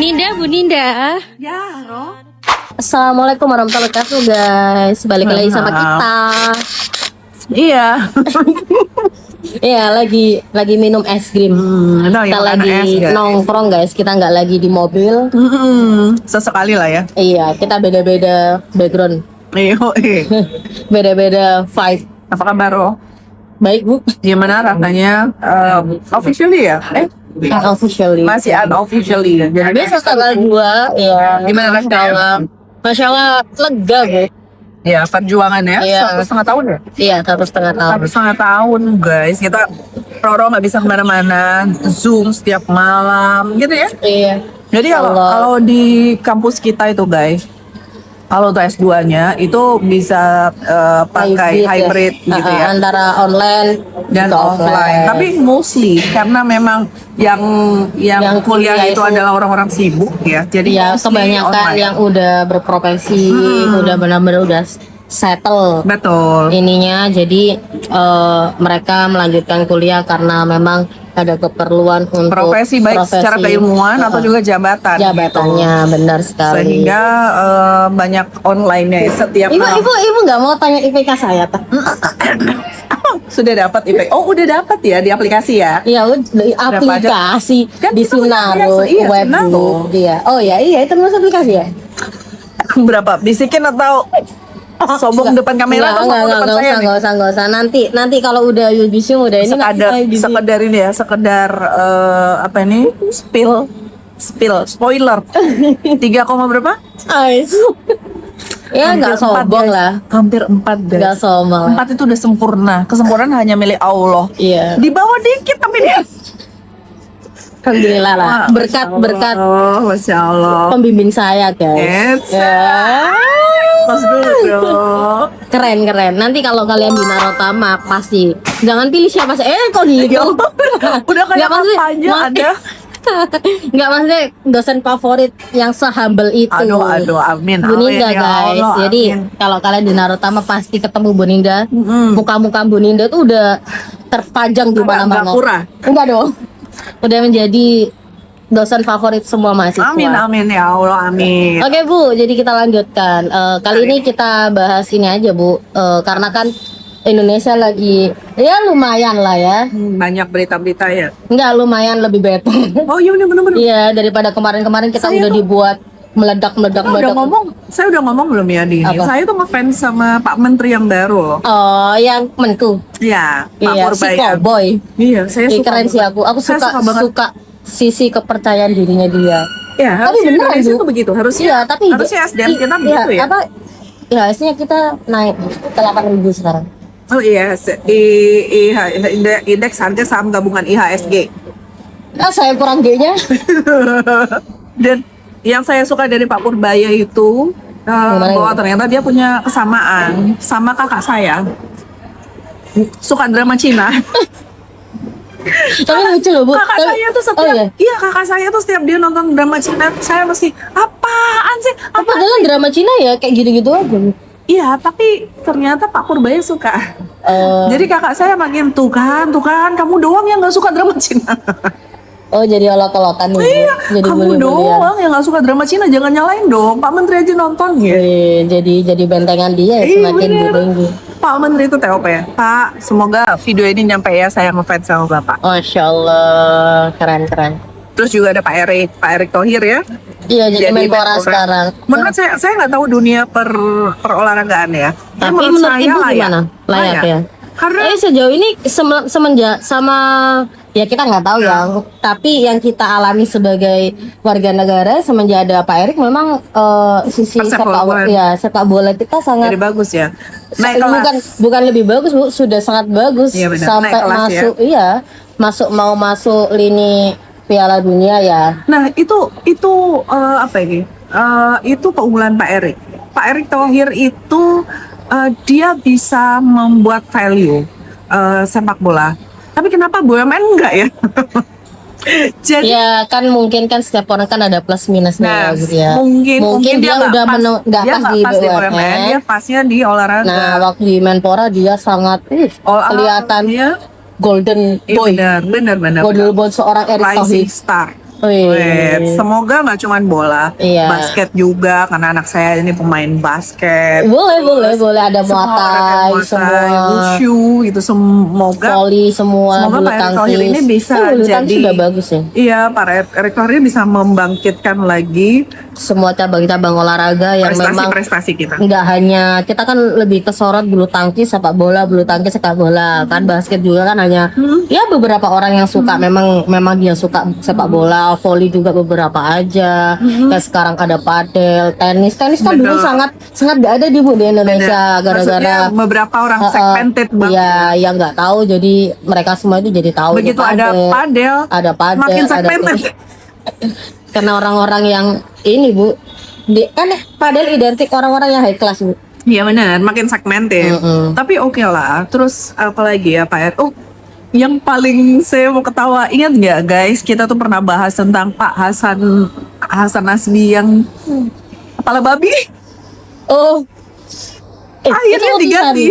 Ninda. Ya, Roh. Assalamualaikum warahmatullahi wabarakatuh, guys. Balik lagi sama kita. Iya. Iya, lagi minum es krim. Kita lagi nongkrong, guys. Kita nggak lagi di mobil. Sesekali lah ya. Iya, kita beda-beda background. Beda-beda vibe. Apa kabar, Roh? Baik, Bu. Gimana rasanya officially ya? Unofficially. Masih unofficially. Jadi Besok tanggal 2, ya. Gimana rasanya? Masya Allah, lega, Bu. Ya, perjuangan ya. Iya. 1,5 tahun ya? Iya, 1,5 tahun. 1,5 tahun, guys. Kita Roro nggak bisa kemana-mana, Zoom setiap malam, gitu ya. Iya. Jadi kalau di kampus kita itu, guys, kalau untuk S2-nya itu bisa pakai hybrid gitu ya, antara online dan offline. Tapi mostly karena memang yang kuliah itu adalah orang-orang sibuk ya. Jadi ya kebanyakan online. yang udah berprofesi, udah benar-benar udah settle. Betul. Ininya jadi mereka melanjutkan kuliah karena memang ada keperluan untuk Profesi baik secara keilmuan atau juga jabatan. Jabatannya gitu. benar sekali. Sehingga banyak online-nya ya, setiap malam. Ibu nggak mau tanya IPK saya, tak? Sudah dapat IPK. Oh, udah dapat ya di aplikasi ya? Iya, aplikasi Kan di itu Sunaro iya, web Sunaro. dulu. Iya. Oh ya, iya itu masuk aplikasi ya? Berapa? Bisikin atau sombong depan kamera atau sombong depan saya nih? Nggak usah. Nanti kalau udah Yudisium udah ini sekedar ini ya, sekedar apa ini? Spoiler. 3, berapa? Ya nggak sombong lah. Hampir 4 guys. Nggak sombong. 4 itu udah sempurna. Kesempurnaan hanya milik Allah. Iya. Di bawah dikit tapi dia. Alhamdulillah lah. Berkat Oh, Masya Allah. pembimbing saya, guys. Pas dulu dong. Keren. Nanti kalau kalian di Narotama pasti jangan pilih siapa sih. Kok gitu? Udah kayak kampanye ada. Nggak, maksudnya dosen favorit yang sehumble itu. Aduh, amin. Bu Ninda, ya guys. Allah, Jadi amin. kalau kalian di Narotama pasti ketemu Bu Ninda. Muka-muka Bu Ninda tuh udah terpajang di mana-mana. Gapura. Enggak dong. Udah menjadi dosen favorit semua mahasiswa. Amin ya Allah, amin. Oke, Bu, jadi kita lanjutkan. Kali ini kita bahas ini aja, Bu. Karena kan Indonesia lagi ya lumayan lah ya. Banyak berita-berita ya. Enggak, lumayan lebih better. Oh iya bener-bener. Iya, daripada kemarin-kemarin kita Saya udah tuh- dibuat meledak. Saya udah ngomong belum ya di ini? Apa? Saya tuh ngefans sama Pak Menteri yang baru loh. Oh, yang Menku. Iya, Pak Iya, si Purbayan. cowboy. Iya, saya Ih, suka keren sih banget. aku Saya banget. suka sisi kepercayaan dirinya dia. Ya, Tapi harusnya beneran, Indonesia Bu. tuh begitu. Harusnya Iya, tapi SDM kita begitu ya. Apa? Ya, harusnya kita naik ke 8.000 sekarang. Oh iya, indeks harga saham gabungan IHSG. Saya kurang G-nya. Dan yang saya suka dari Pak Purbaya itu bahwa ternyata dia punya kesamaan sama kakak saya. Suka drama Cina. Tapi lucu loh, Bu. Kakak saya tuh setiap kakak saya tuh setiap dia nonton drama Cina, saya mesti apaan sih? Padahal drama Cina ya kayak gitu-gitu aja. Iya, tapi ternyata Pak Purbaya suka. Jadi kakak saya makin tuh kan, kamu doang yang nggak suka drama Cina. Oh, jadi olok-olokan nih. Iya, Jadi kamu bully-bullyan. doang yang nggak suka drama Cina, jangan nyalain dong. Pak Menteri aja nonton ya. Jadi bentengan dia ya, semakin bener. tinggi. Pak Menteri itu TOP ya. Pak, semoga video ini nyampe ya, saya ngefans sama Bapak. Masya Allah, keren. Terus juga ada Pak Erick Thohir ya. Iya, jadi Menpora sekarang. Menurut saya nggak tahu dunia perolahragaan ya. Tapi menurut Ibu gimana? Layak ya? Karena sejauh ini semenjak sama ya kita nggak tahu ya. Tapi yang kita alami sebagai warga negara semenjak ada Pak Erick memang sisi sepak bola kita sangat jadi bagus ya. Naik kelas. bukan lebih bagus, Bu, sudah sangat bagus. Iya, benar. Sampai Naik kelas, masuk masuk lini Piala Dunia ya. Nah itu apa ini? Itu keunggulan Pak Erick. Pak Erick Thohir itu dia bisa membuat value sepak bola. Tapi kenapa BUMN enggak ya? Jadi ya kan mungkin kan setiap orang kan ada plus minusnya gitu ya. Mungkin dia udah nggak pas di BUMN, BUMN. dia pasnya di olahraga. Nah, waktu di Menpora dia sangat kelihatan dia golden boy. Benar. Golden boy seorang Erick Thohir. Rising star. Wait, semoga nggak cuman bola, Iya. basket juga karena anak saya ini pemain basket. Boleh ada Muay Thai, semua wushu itu semoga volley, semua semoga bulu Pak Erick Thohir tangkis. ini bisa Bulu tangkis jadi sudah bagus ya. Iya, Pak Erick Thohir bisa membangkitkan lagi Semua cabang-cabang olahraga yang memang prestasi kita. nggak hanya kita kan lebih kesorot bulu tangkis, sepak bola, bulu tangkis, sepak bola, kan basket juga kan hanya ya beberapa orang yang suka memang dia suka sepak bola, volley juga beberapa aja. Kayak sekarang ada padel, tenis kan dulu sangat nggak ada di Indonesia gara-gara Maksudnya beberapa orang segmented banget. ya yang nggak tahu, jadi mereka semua itu jadi tahu. Begitu ada padel, makin segmented. Karena orang-orang yang ini Bu, kan padel identik orang-orang yang high class Bu. Iya benar, makin segmented. Tapi oke lah. Terus apalagi ya Pak Erick? Oh, yang paling saya mau ketawa, ingat nggak guys? Kita tuh pernah bahas tentang Pak Hasan Nasbi yang kepala babi. Oh, Akhirnya itu diganti.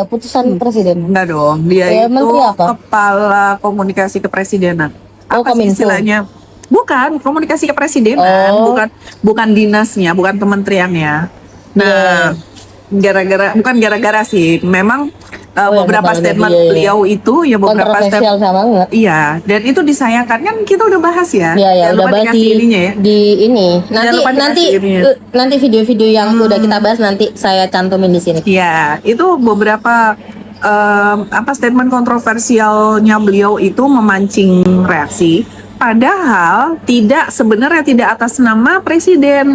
putusan presiden. Enggak dong, dia Ya, itu menteri apa? kepala komunikasi kepresidenan. Oh, Apa sih Kominfo. istilahnya? Bukan, komunikasi kepresidenan, Oh. bukan dinasnya, bukan kementeriannya. Nah, bukan gara-gara sih, memang beberapa statement beliau itu ya beberapa Kontroversial sama enggak? Iya, dan itu disayangkan kan kita udah bahas ya. Ya Jangan udah lupa bahas dikasih ininya ya. di ini. lupa Nanti dikasih ininya. nanti video-video yang udah kita bahas nanti saya cantumin di sini. Iya, itu beberapa statement kontroversialnya beliau itu memancing reaksi. Padahal sebenarnya tidak atas nama presiden.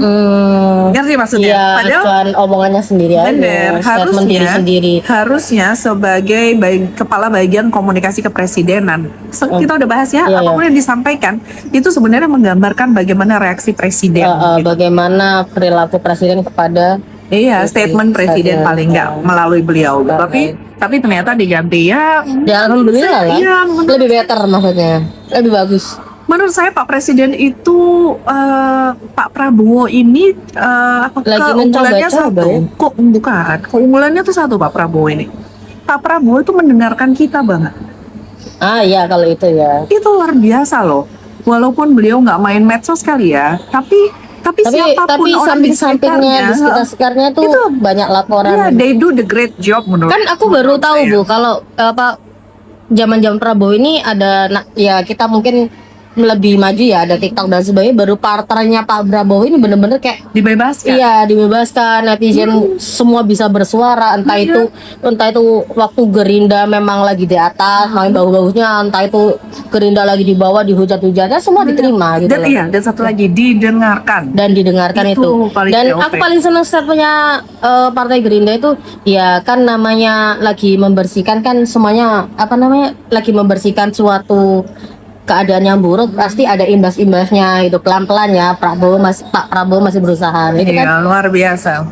Ngerti maksudnya? Iya, Padahal cuman omongannya sendiri bener, aja, statement diri sendiri. harusnya sebagai kepala bagian komunikasi kepresidenan. Kita udah bahas ya, Iya, apapun yang disampaikan itu sebenarnya menggambarkan bagaimana reaksi presiden. Gitu. Bagaimana perilaku presiden kepada Iya, statement presiden saja. paling nggak melalui beliau. Tapi ternyata diganti ya. ya alhamdulillah lah. Iya, Lebih better maksudnya. Lebih bagus. menurut saya Pak Presiden itu Pak Prabowo ini Lagi keunggulannya mencoba-coba satu. ya? Kok bukan? Keunggulannya tuh satu Pak Prabowo ini. Pak Prabowo itu mendengarkan kita banget. Ah iya kalau itu ya. Itu luar biasa loh. Walaupun beliau nggak main medsos kali ya, tapi siapapun orang di samping-sampingnya di sekitarnya tuh itu banyak laporan. Iya, they do the great job menurut. Kan aku baru tahu Bu kalau zaman-zaman Prabowo ini ada ya kita mungkin lebih maju ya, ada TikTok dan sebagainya, baru partnernya Pak Prabowo ini bener-bener kayak dibebaskan. iya dibebaskan, netizen semua bisa bersuara, entah itu waktu Gerindra memang lagi di atas main bagus-bagusnya, entah itu Gerindra lagi di bawah dihujat-hujatnya, semua diterima gitu Dan loh. dan satu lagi didengarkan. Dan didengarkan itu. paling Dan OP. aku paling senang statementnya Partai Gerindra itu ya kan namanya lagi membersihkan kan semuanya lagi membersihkan suatu keadaan yang buruk, pasti ada imbas-imbasnya itu pelan-pelan ya. Pak Prabowo masih berusaha itu kan. Iya, luar biasa.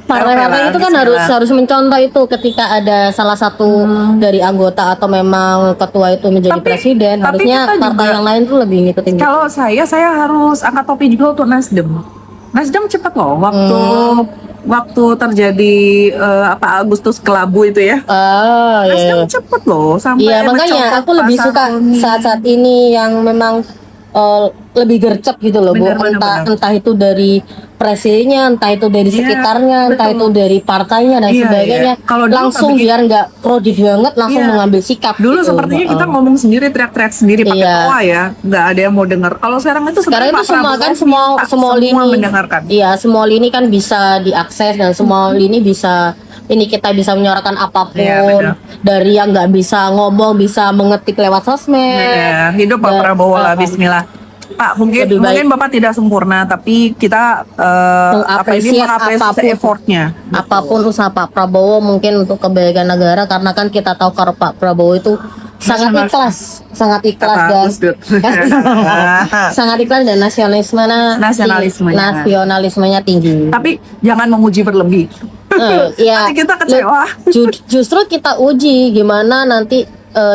Partai-partai itu kan harus mencontoh itu ketika ada salah satu dari anggota atau memang ketua itu menjadi presiden, tapi harusnya kita partai juga- yang lain tuh lebih ngikutin. Kalau saya harus angkat topi juga untuk Nasdem. Nasdem cepat loh waktu terjadi Agustus Kelabu itu ya. Oh Nasdem iya. cepet loh sampai Iya makanya mencopot aku lebih Pak suka Saroni. saat-saat ini yang memang lebih gercep gitu loh Bu. Benar. Entah itu dari presidennya, entah itu dari Iya, sekitarnya, entah itu betul. dari partainya dan Iya, sebagainya. iya. Kalau dulu Langsung kan begitu. biar nggak krodit banget, langsung Iya. mengambil sikap. Dulu gitu. sepertinya kita Heeh. ngomong sendiri, teriak-teriak sendiri pakai Iya. tawa ya, nggak ada yang mau dengar. Kalau sekarang itu Sekarang itu Pak semua Prabowo kan minta semua lini mendengarkan. Iya, semua lini kan bisa diakses dan semua lini bisa kita bisa menyuarakan apapun. Iya, benar. Dari yang nggak bisa ngomong bisa mengetik lewat sosmed. Ya, hidup Pak Dan- Prabowo lah, Bismillah. Pak, Lebih baik. mungkin Bapak tidak sempurna, tapi kita Mengapresiasi mengapresiasi apapun. effortnya. Apapun usaha Pak Prabowo mungkin untuk kebaikan negara, karena kan kita tahu kalau Pak Prabowo itu sangat ikhlas Kata dan Gus Dur. sangat ikhlas dan nasionalismenya tinggi. Tapi jangan memuji berlebih. Ya, Nanti kita kecewa. Justru kita uji gimana nanti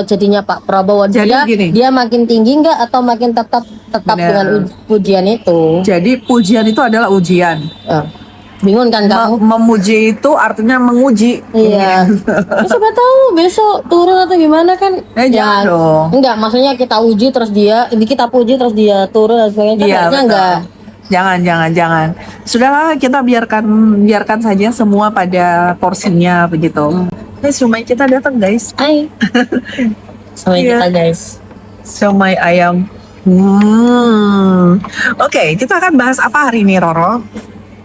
jadinya Pak Prabowo. Jadi gini. Dia makin tinggi nggak atau makin tetap Benar. dengan pujian itu. Jadi pujian itu adalah ujian. Eh, Bingung kan kamu? Memuji itu artinya menguji. Iya. Ya, siapa tahu besok turun atau gimana kan? Jangan dong. Enggak, maksudnya kita uji terus dia, ini kita puji terus dia turun dan sebagainya. Iya, Kayaknya betul. enggak. Jangan. Sudahlah, kita biarkan saja semua pada porsinya begitu. Siomay kita datang, guys. Hai. Sampai Iya. kita guys. Siomay ayam. Oke, kita akan bahas apa hari ini, Roro?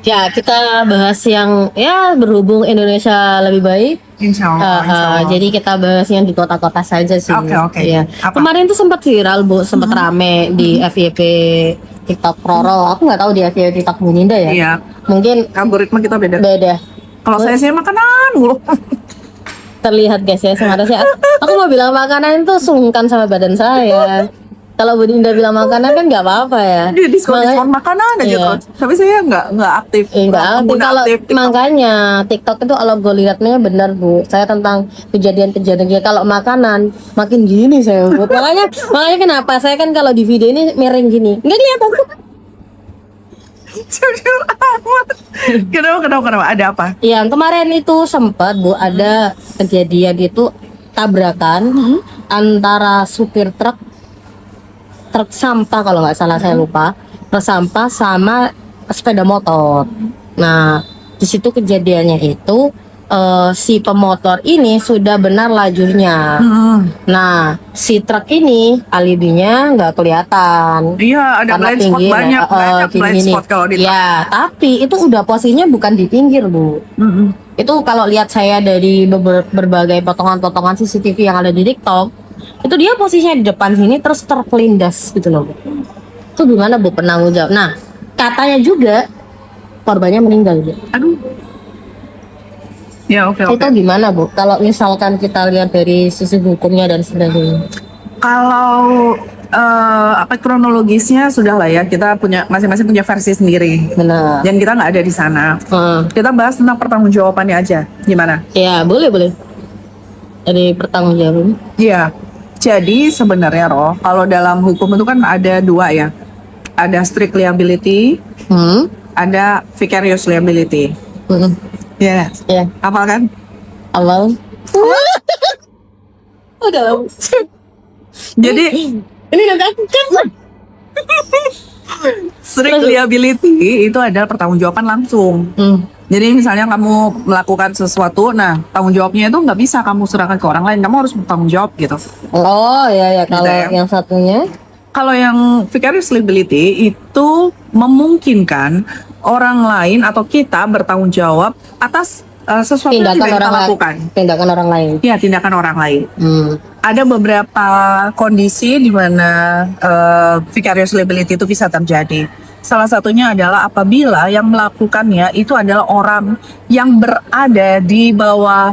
Ya, kita bahas yang ya berhubung Indonesia lebih baik. Insya Allah. Jadi kita bahas yang di kota-kota saja sih. Oke. Iya. Apa? Kemarin tuh sempat viral, Bu, sempat rame di FYP TikTok Roro. Aku nggak tahu di FYP TikTok Bu Ninda ya. Iya, Mungkin algoritma kita beda. beda. Kalau saya sih makanan mulu. Terlihat guys ya, sebenarnya sih. Aku mau bilang makanan itu sungkan sama badan saya. Kalau Bu Dinda bilang makanan kan nggak apa-apa ya. Dia diskon Makanya- makanan aja Iya. kok. Tapi saya nggak aktif. Enggak, pengguna kalau aktif TikTok. makanya TikTok itu algoritmanya benar Bu. Saya tentang kejadian-kejadian kalau makanan makin gini saya Bu. makanya kenapa saya kan kalau di video ini miring gini. Enggak kelihatan. Jujur amat. Kenapa? Ada apa? Yang kemarin itu sempat Bu ada kejadian itu tabrakan antara supir truk sampah kalau nggak salah saya lupa, truk sampah sama sepeda motor. Nah di situ kejadiannya itu si pemotor ini sudah benar lajurnya. Nah si truk ini alibinya nggak kelihatan. Iya, ada Karena blind spot pinggir, banyak blind gini-gini. spot kalau di Ya, tapi itu udah posisinya bukan di pinggir, Bu. Itu kalau lihat saya dari berbagai potongan-potongan CCTV yang ada di TikTok, itu dia posisinya di depan sini terus terpelindas gitu loh, Bu. Itu gimana, Bu, penanggung jawab? Nah, katanya juga korbannya meninggal, Bu. Aduh. Ya, oke. Itu gimana, Bu? Kalau misalkan kita lihat dari sisi hukumnya dan sebagainya. Kalau apa kronologisnya sudah lah ya, kita punya masing-masing punya versi sendiri. Benar. Dan kita nggak ada di sana. Hmm. Kita bahas tentang pertanggungjawabannya aja. Gimana? Ya, boleh. Dari pertanggungjawaban. Iya. Jadi sebenarnya kalau dalam hukum itu kan ada dua ya. Ada strict liability, ada vicarious liability. Iya. Ya, Hafal kan? awal. Udah. Jadi Ini nanti aku kan. strict liability itu adalah pertanggungjawaban langsung. Jadi misalnya kamu melakukan sesuatu, nah tanggung jawabnya itu nggak bisa kamu serahkan ke orang lain, kamu harus bertanggung jawab gitu. Oh ya, kalau Gitu ya. yang satunya. Kalau yang vicarious liability itu memungkinkan orang lain atau kita bertanggung jawab atas sesuatu yang Tindakan tidak kita orang lain. lakukan. Tindakan orang lain. Ya, tindakan orang lain. Ada beberapa kondisi di mana vicarious liability itu bisa terjadi. Salah satunya adalah apabila yang melakukannya itu adalah orang yang berada di bawah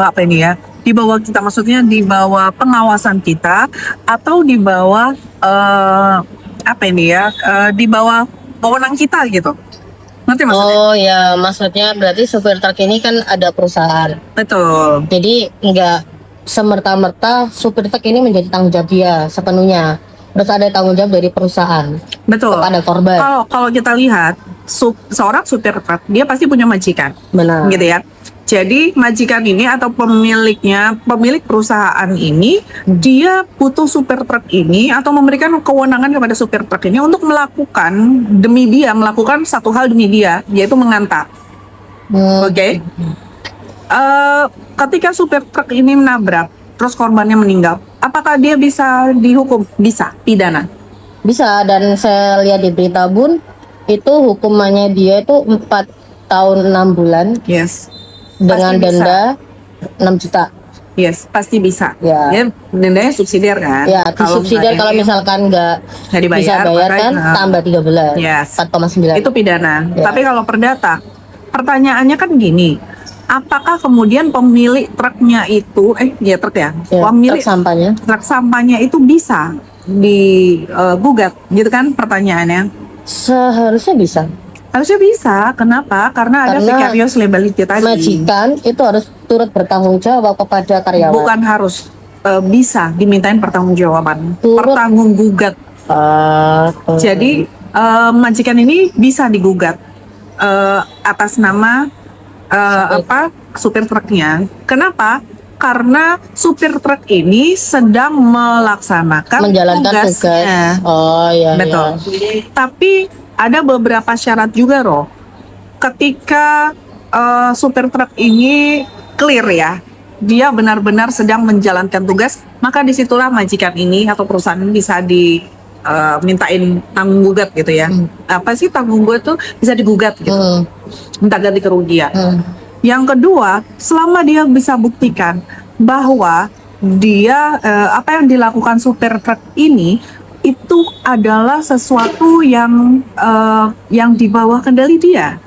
apa ini ya? Di bawah kita, maksudnya di bawah pengawasan kita atau di bawah apa ini ya? Di bawah wewenang kita gitu. Ngerti maksudnya? Oh ya, maksudnya berarti supir truk ini kan ada perusahaan. Betul. Jadi enggak semerta-merta supir truk ini menjadi tanggung jawab dia sepenuhnya. Terus ada tanggung jawab dari perusahaan Betul. kepada korban. Kalau kita lihat seorang supir truk dia pasti punya majikan, Benar. gitu ya. Jadi majikan ini atau pemilik perusahaan ini dia butuh supir truk ini atau memberikan kewenangan kepada supir truk ini untuk melakukan satu hal demi dia, yaitu mengantar. Oke. Ketika supir truk ini menabrak, terus korbannya meninggal, apakah dia bisa dihukum? Bisa, pidana. Bisa, dan saya lihat di berita Bun itu hukumannya dia itu 4 tahun 6 bulan Yes. dengan Pasti bisa. denda 6 juta. Yes, pasti bisa. Ya. Dendanya subsidiar kan? Ya, disubsidiar kalau misalkan nggak nggak dibayar, bisa bayar maka, kan tambah 13. Yes. 4,9. itu pidana. Ya. Tapi kalau perdata, pertanyaannya kan gini, apakah kemudian pemilik truknya itu, truk ya, Ya, pemilik truk sampahnya. truk sampahnya itu bisa digugat, gitu kan pertanyaannya? Seharusnya bisa. Harusnya bisa. Kenapa? Karena ada Karena vicarious liability tadi. Majikan itu harus turut bertanggung jawab kepada karyawan. Bukan harus, bisa dimintain pertanggungjawaban, Turut. pertanggung gugat. Jadi majikan ini bisa digugat atas nama supir truknya. Kenapa? Karena supir truk ini sedang melaksanakan Menjalankan tugasnya. tugas. Oh iya. Betul. Iya. Tapi ada beberapa syarat juga, Roh. Ketika supir truk ini clear ya, dia benar-benar sedang menjalankan tugas, maka disitulah majikan ini atau perusahaan ini bisa mintain tanggung gugat gitu ya. Apa sih tanggung gugat tuh bisa digugat gitu, minta ganti kerugian. Yang kedua, selama dia bisa buktikan bahwa dia apa yang dilakukan supir truk ini itu adalah sesuatu yang di bawah kendali dia.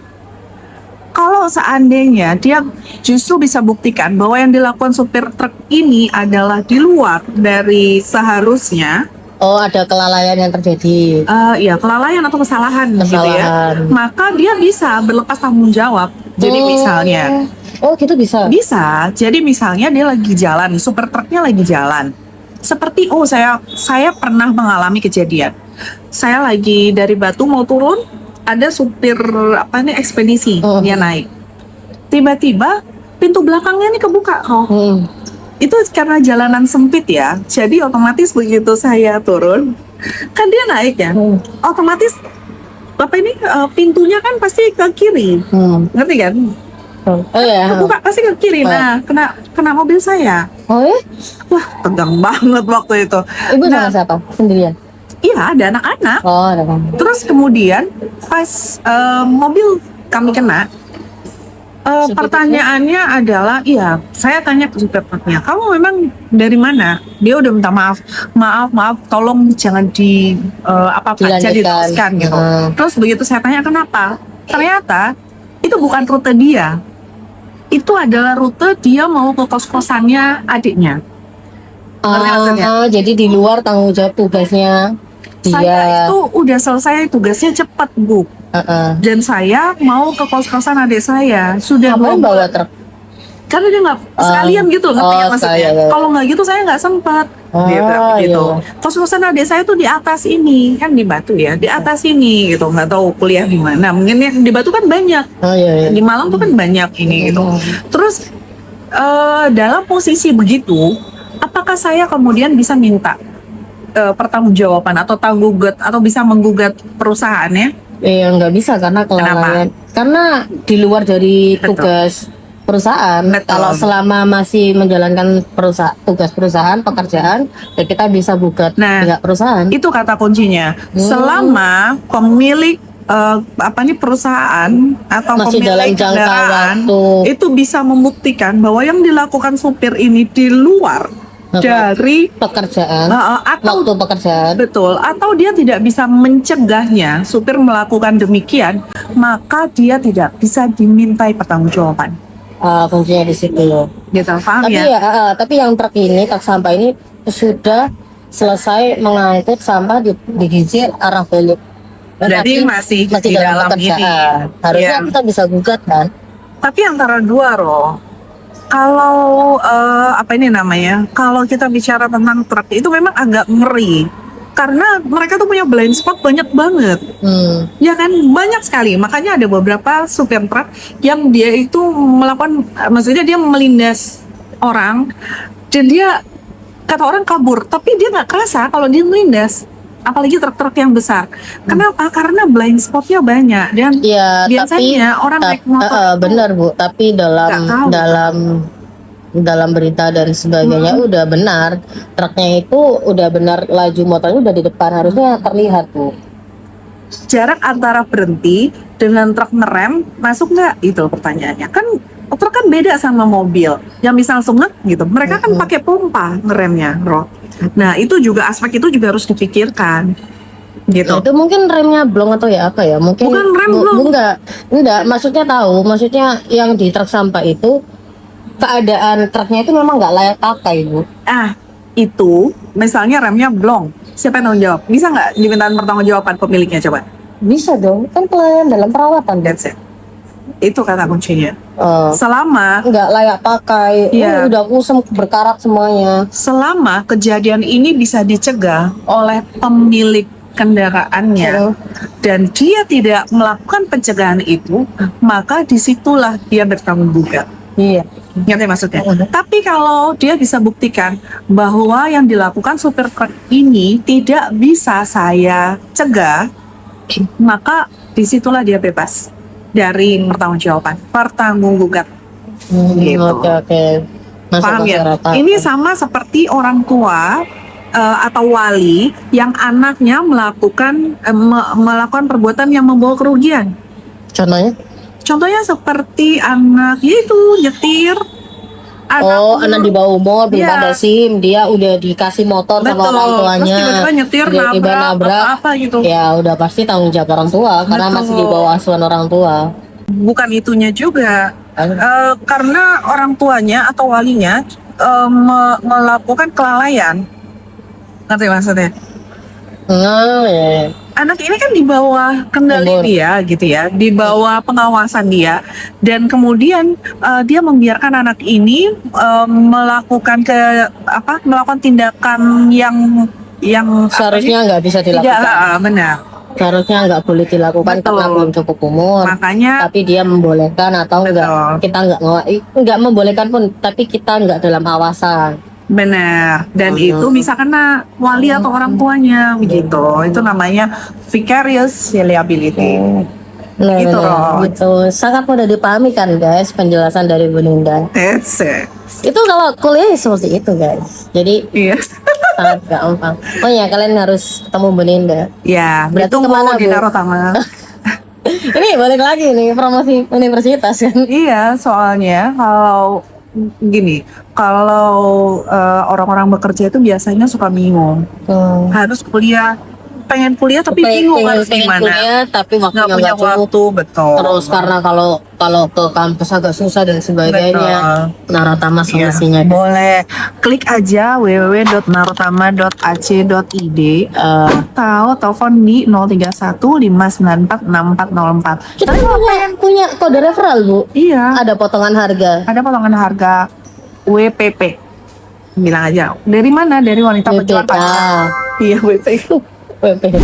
Kalau seandainya dia justru bisa buktikan bahwa yang dilakukan supir truk ini adalah di luar dari seharusnya, Oh, ada kelalaian yang terjadi. ya kelalaian atau kesalahan gitu ya, Kesalahan. maka dia bisa berlepas tanggung jawab. Jadi misalnya, Oh, gitu bisa. bisa. Jadi misalnya dia lagi jalan, supir truknya lagi jalan. Seperti saya pernah mengalami kejadian. Saya lagi dari Batu mau turun, ada supir ekspedisi, dia naik. Tiba-tiba pintu belakangnya nih kebuka. Itu karena jalanan sempit ya. Jadi otomatis begitu saya turun, kan dia naik ya. Otomatis pintunya kan pasti ke kiri. Ngerti kan? Oh ya. Kebuka pasti ke kiri. Nah, kena mobil saya. Oh ya? Wah, tegang banget waktu itu. Ibu sama siapa? Sendirian? Iya, ada anak-anak. Oh, ada kan. Terus kemudian pas mobil kami kena, pertanyaannya adalah, iya, saya tanya ke supir truknya, kamu memang dari mana? Dia udah minta maaf, tolong jangan diteruskan gitu. Terus begitu saya tanya kenapa, ternyata itu bukan rute dia, itu adalah rute dia mau ke kos-kosannya adiknya. Jadi di luar tanggung jawab tugasnya dia. Saya itu udah selesai tugasnya cepat, Bu. Dan saya mau ke kos-kosan adik saya. Sudah Ngapain bawa truk? Karena dia nggak sekalian gitu, ngerti ya maksudnya? Kalau nggak gitu saya nggak sempat. Gitu. Kos-kosan adik saya tuh di atas ini, kan di Batu ya, di atas ini gitu. Nggak tahu kuliah di mana. Mungkin yang di Batu kan banyak. Di Malang tuh kan banyak ini gitu. Terus dalam posisi begitu, apakah saya kemudian bisa minta pertanggungjawaban atau tanggugat atau bisa menggugat perusahaannya? Nggak bisa karena kelalaian. Karena di luar dari tugas perusahaan. Kalau selama masih menjalankan tugas perusahaan, pekerjaan, ya kita bisa gugat pihak perusahaan. Itu kata kuncinya. Selama pemilik perusahaan atau masih pemilik dalam jangka kendaraan waktu itu bisa membuktikan bahwa yang dilakukan supir ini di luar dari pekerjaan atau waktu pekerjaan, betul, atau dia tidak bisa mencegahnya supir melakukan demikian, maka dia tidak bisa dimintai pertanggungjawaban. Kuncinya di situ. Gitu, paham Tapi ya? Tapi yang truk ini, truk sampah ini sudah selesai mengangkut sampah di Gizir arah balik. Jadi masih di dalam ini. Harusnya kita bisa gugat kan? Tapi antara dua, kalau kalau kita bicara tentang truk itu memang agak ngeri karena mereka tuh punya blind spot banyak banget. Ya kan, banyak sekali. Makanya ada beberapa supir truk yang dia itu melakukan, maksudnya dia melindas orang dan dia kata orang kabur, tapi dia nggak kerasa kalau dia melindas. Apalagi truk-truk yang besar. Kenapa? Karena blind spotnya banyak dan biasanya orang naik motor. Benar, Bu. Tapi dalam berita dan sebagainya udah benar, truknya itu udah benar, laju motornya udah di depan, harusnya terlihat, Bu. Jarak antara berhenti dengan truk ngerem masuk nggak? Itu pertanyaannya. Kan truk kan beda sama mobil yang bisa langsung gitu. Mereka kan pakai pompa ngeremnya, Nah, itu juga aspek itu juga harus dipikirkan. Gitu. Itu mungkin remnya blong atau ya apa ya? Mungkin bukan rem blong. Enggak, maksudnya yang di truk sampah itu keadaan truknya itu memang nggak layak pakai, Bu. Itu misalnya remnya blong. Siapa yang tanggung jawab? Bisa nggak dimintain pertanggungjawaban pemiliknya, coba? Bisa dong, kan pelayan dalam perawatan. That's it. Itu kata kuncinya. Selama nggak layak pakai, udah kusam berkarat semuanya. Selama kejadian ini bisa dicegah oleh pemilik kendaraannya dan dia tidak melakukan pencegahan itu, maka disitulah dia bertanggung jawab. Iya. Ngerti maksudnya? Tapi kalau dia bisa buktikan bahwa yang dilakukan supir truk ini tidak bisa saya cegah, maka disitulah dia bebas dari pertanggungjawaban. Gitu. Oke. Masuk Paham ya? rata. Ini sama seperti orang tua atau wali yang anaknya melakukan perbuatan yang membawa kerugian. Contohnya seperti anak itu nyetir. Anak di bawah umur belum Iya. ada SIM, dia udah dikasih motor sama orang tuanya. Terus tiba-tiba nyetir Tiba-tiba nabrak apa gitu. Ya udah pasti tanggung jawab orang tua karena Betul. masih di bawah asuhan orang tua. Bukan itunya juga. Karena orang tuanya atau walinya melakukan kelalaian. Ngerti maksudnya? Ya. Anak ini kan di bawah kendali Umur. dia gitu ya, di bawah pengawasan dia, dan kemudian dia membiarkan anak ini melakukan tindakan yang Seharusnya nggak bisa tidak dilakukan. benar. Seharusnya nggak boleh dilakukan Betul. karena belum cukup umur. Makanya Tapi dia membolehkan atau enggak, Betul. kita enggak membolehkan pun, tapi kita enggak dalam awasan. benar, dan itu bisa kena wali atau orang tuanya begitu. Itu namanya vicarious liability. Gitu, Ron. Gitu. Sangat mudah dipahami kan guys penjelasan dari Bu Ninda. That's it. Itu kalau kuliah seperti itu guys. Jadi Iya. sangat gampang. Oh ya, kalian harus ketemu Bu Ninda. Ya, Berarti ditunggu kemana, di Bu? Narotama. Ini balik lagi nih promosi universitas kan. Iya, soalnya kalau orang-orang bekerja itu biasanya suka bingung. Harus kuliah, pengen kuliah tapi bingung harus pengen gimana. kuliah tapi Nggak waktunya punya nggak cukup. waktu, betul. Terus karena kalau ke kampus agak susah dan sebagainya. Naratama Iya, solusinya. boleh klik aja www.narotama.ac.id atau telepon di 031 594 6404. Kita punya kode referral Bu. Iya, Ada potongan harga. ada potongan harga WPP. Bilang aja. Dari mana? Dari wanita pejuang WPK. pacar. Iya, WPP. WPK.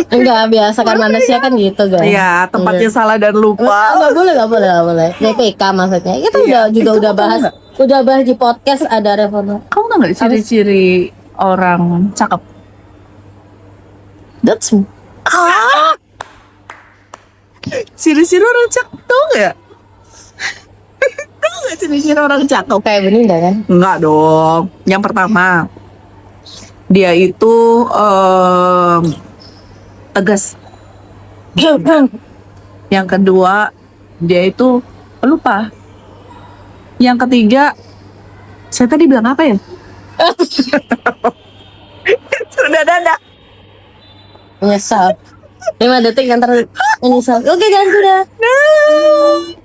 Enggak biasa kan manusia kan gitu guys. Iya, tempatnya salah dan lupa. Enggak boleh. WPK maksudnya. Kita Iya, udah bahas. Udah bahas di podcast ada referral. Kamu tau nggak ciri-ciri orang cakep? That's me. Ciri-ciri orang cakep tau nggak? Tahu nggak ciri-ciri orang cakep? Kayak Beninda kan? Enggak dong. Yang pertama, dia itu tegas. Yang kedua, dia itu pelupa. Yang ketiga, saya tadi bilang apa ya? Sudah dadah. Menyesal. 5 detik antar menyesal. Oke guys, sudah. Nah.